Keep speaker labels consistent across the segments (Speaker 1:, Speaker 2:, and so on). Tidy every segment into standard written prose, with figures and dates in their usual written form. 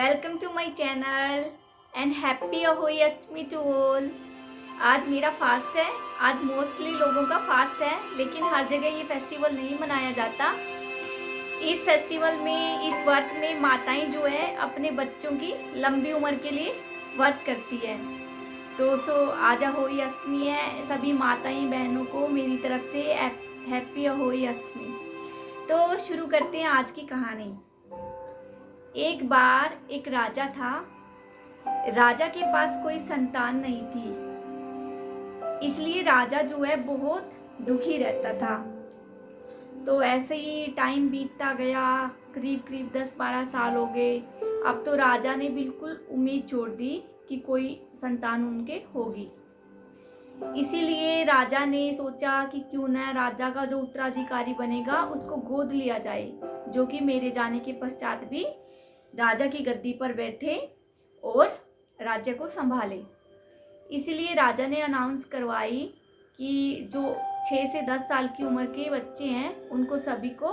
Speaker 1: Welcome to my channel and happy Ahoi Ashtami to all. आज मेरा fast है। आज मोस्टली लोगों का फास्ट है, लेकिन हर जगह ये फेस्टिवल नहीं मनाया जाता। इस फेस्टिवल में, इस व्रत में माताएं जो है अपने बच्चों की लंबी उम्र के लिए व्रत करती है। तो आज अहोई अष्टमी है। सभी माताएं बहनों को मेरी तरफ से हैप्पी अहोई अष्टमी। तो शुरू करते हैं आज की कहानी। एक बार एक राजा था। राजा के पास कोई संतान नहीं थी, इसलिए राजा जो है बहुत दुखी रहता था। तो ऐसे ही टाइम बीतता गया। करीब 10-12 साल हो गए। अब तो राजा ने बिल्कुल उम्मीद छोड़ दी कि कोई संतान उनके होगी। इसीलिए राजा ने सोचा कि क्यों न राजा का जो उत्तराधिकारी बनेगा उसको गोद लिया जाए, जो कि मेरे जाने के पश्चात भी राजा की गद्दी पर बैठे और राज्य को संभाले। इसलिए राजा ने अनाउंस करवाई कि जो 6 से 10 साल की उम्र के बच्चे हैं उनको सभी को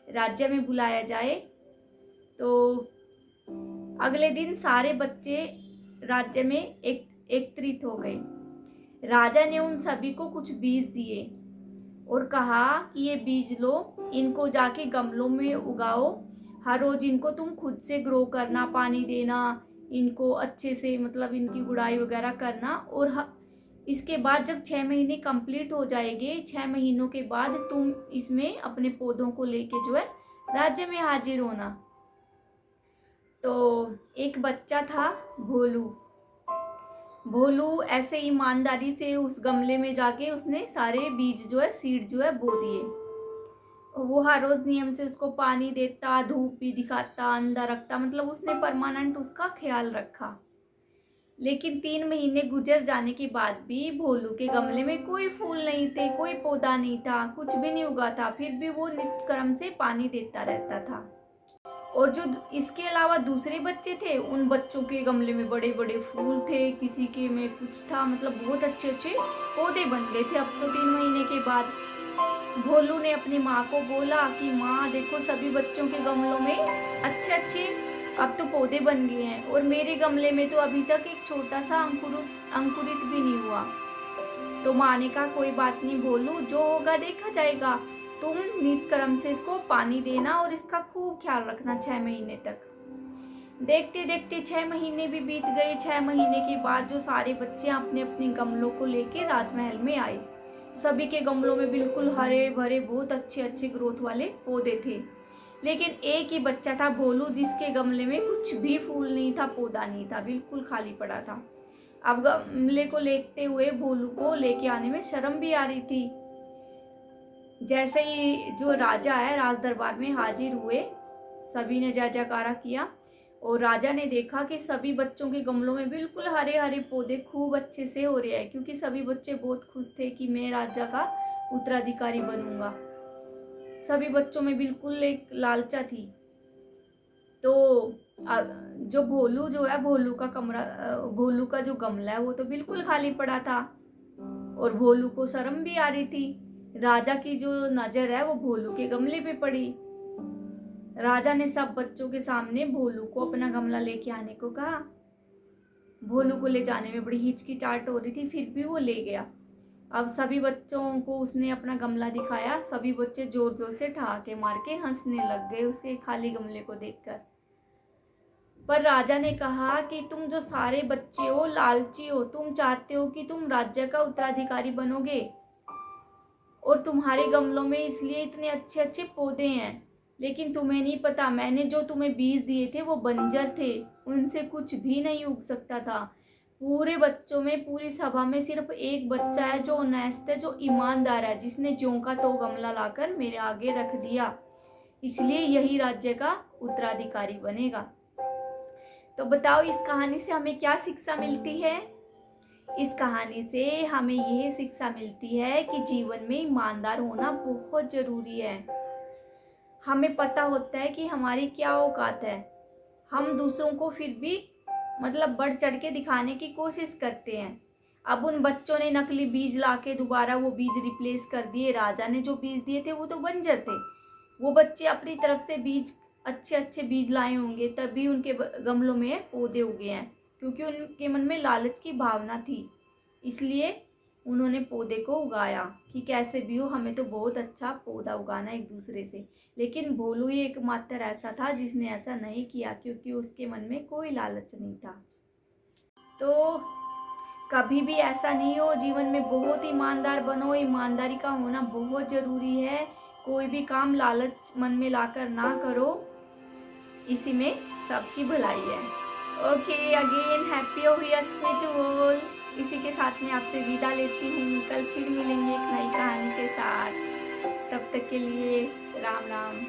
Speaker 1: राज्य में बुलाया जाए। तो अगले दिन सारे बच्चे राज्य में एकत्रित हो गए। राजा ने उन सभी को कुछ बीज दिए और कहा कि ये बीज लो, इनको जाके गमलों में उगाओ। हर रोज इनको तुम खुद से ग्रो करना, पानी देना, इनको अच्छे से मतलब इनकी गुड़ाई वगैरह करना। और इसके बाद जब 6 महीने कंप्लीट हो जाएंगे, 6 महीनों के बाद तुम इसमें अपने पौधों को लेके जो है राज्य में हाजिर होना। तो एक बच्चा था भोलू। भोलू ऐसे ईमानदारी से उस गमले में जाके उसने सारे बीज जो है, सीड जो है बो दिए। वो हर रोज नियम से उसको पानी देता, धूप भी दिखाता, अंदर रखता, मतलब उसने परमानेंट उसका ख्याल रखा। लेकिन 3 महीने गुजर जाने के बाद भी भोलू के गमले में कोई फूल नहीं थे, कोई पौधा नहीं था, कुछ भी नहीं उगा था। फिर भी वो नित्य क्रम से पानी देता रहता था। और जो इसके अलावा दूसरे बच्चे थे, उन बच्चों के गमले में बड़े बड़े फूल थे, किसी के में कुछ था, मतलब बहुत अच्छे अच्छे पौधे बन गए थे। अब तो 3 महीने के बाद भोलू ने अपनी माँ को बोला कि माँ देखो, सभी बच्चों के गमलों में अच्छे अच्छे अब तो पौधे बन गए हैं, और मेरे गमले में तो अभी तक एक छोटा सा अंकुरित भी नहीं हुआ। तो माँ ने कहा कोई बात नहीं भोलू, जो होगा देखा जाएगा। तुम नित्य क्रम से इसको पानी देना और इसका खूब ख्याल रखना 6 महीने तक। देखते देखते 6 महीने भी बीत गए। 6 महीने के बाद जो सारे बच्चे अपने अपने गमलों को लेके राजमहल में आए। सभी के गमलों में बिल्कुल हरे भरे बहुत अच्छे अच्छे ग्रोथ वाले पौधे थे। लेकिन एक ही बच्चा था भोलू, जिसके गमले में कुछ भी फूल नहीं था, पौधा नहीं था, बिल्कुल खाली पड़ा था। अब गमले को लेते हुए भोलू को लेके आने में शर्म भी आ रही थी। जैसे ही जो राजा है राज दरबार में हाजिर हुए, सभी ने जय जयकारा किया और राजा ने देखा कि सभी बच्चों के गमलों में बिल्कुल हरे हरे पौधे खूब अच्छे से हो रहे हैं, क्योंकि सभी बच्चे बहुत खुश थे कि मैं राजा का उत्तराधिकारी बनूंगा। सभी बच्चों में बिल्कुल एक लालसा थी। तो जो भोलू जो है, भोलू का जो गमला है वो तो बिल्कुल खाली पड़ा था और भोलू को शर्म भी आ रही थी। राजा की जो नजर है वो भोलू के गमले पे पड़ी। राजा ने सब बच्चों के सामने भोलू को अपना गमला लेके आने को कहा। भोलू को ले जाने में बड़ी हिचकिचाहट हो रही थी, फिर भी वो ले गया। अब सभी बच्चों को उसने अपना गमला दिखाया। सभी बच्चे जोर जोर से ठहाके मार के हंसने लग गए उसके खाली गमले को देखकर। पर राजा ने कहा कि तुम जो सारे बच्चे हो लालची हो, तुम चाहते हो कि तुम राज्य का उत्तराधिकारी बनोगे, और तुम्हारे गमलों में इसलिए इतने अच्छे अच्छे पौधे हैं। लेकिन तुम्हें नहीं पता, मैंने जो तुम्हें बीज दिए थे वो बंजर थे, उनसे कुछ भी नहीं उग सकता था। पूरे बच्चों में, पूरी सभा में सिर्फ एक बच्चा है जो ऑनेस्ट है, जो ईमानदार है, जिसने ज्यों का तो गमला लाकर मेरे आगे रख दिया, इसलिए यही राज्य का उत्तराधिकारी बनेगा। तो बताओ, इस कहानी से हमें क्या शिक्षा मिलती है? इस कहानी से हमें यह शिक्षा मिलती है कि जीवन में ईमानदार होना बहुत जरूरी है। हमें पता होता है कि हमारी क्या औकात है। हम दूसरों को फिर भी मतलब बढ़ चढ़ के दिखाने की कोशिश करते हैं। अब उन बच्चों ने नकली बीज लाके दोबारा वो बीज रिप्लेस कर दिए। राजा ने जो बीज दिए थे वो तो बंजर थे। वो बच्चे अपनी तरफ से बीज अच्छे अच्छे बीज लाए होंगे, तभी उनके गमलों में पौधे उगे हैं, क्योंकि उनके मन में लालच की भावना थी। इसलिए उन्होंने पौधे को उगाया कि कैसे भी हो, हमें तो बहुत अच्छा पौधा उगाना है एक दूसरे से। लेकिन भोलू ही एकमात्र ऐसा था जिसने ऐसा नहीं किया, क्योंकि उसके मन में कोई लालच नहीं था। तो कभी भी ऐसा नहीं हो, जीवन में बहुत ईमानदार बनो। ईमानदारी का होना बहुत ज़रूरी है। कोई भी काम लालच मन में लाकर ना करो, इसी में सबकी भलाई है। Okay, again happy Ashtami to all. इसी के साथ में आपसे विदा लेती हूँ। कल फिर मिलेंगे एक नई कहानी के साथ। तब तक के लिए राम राम।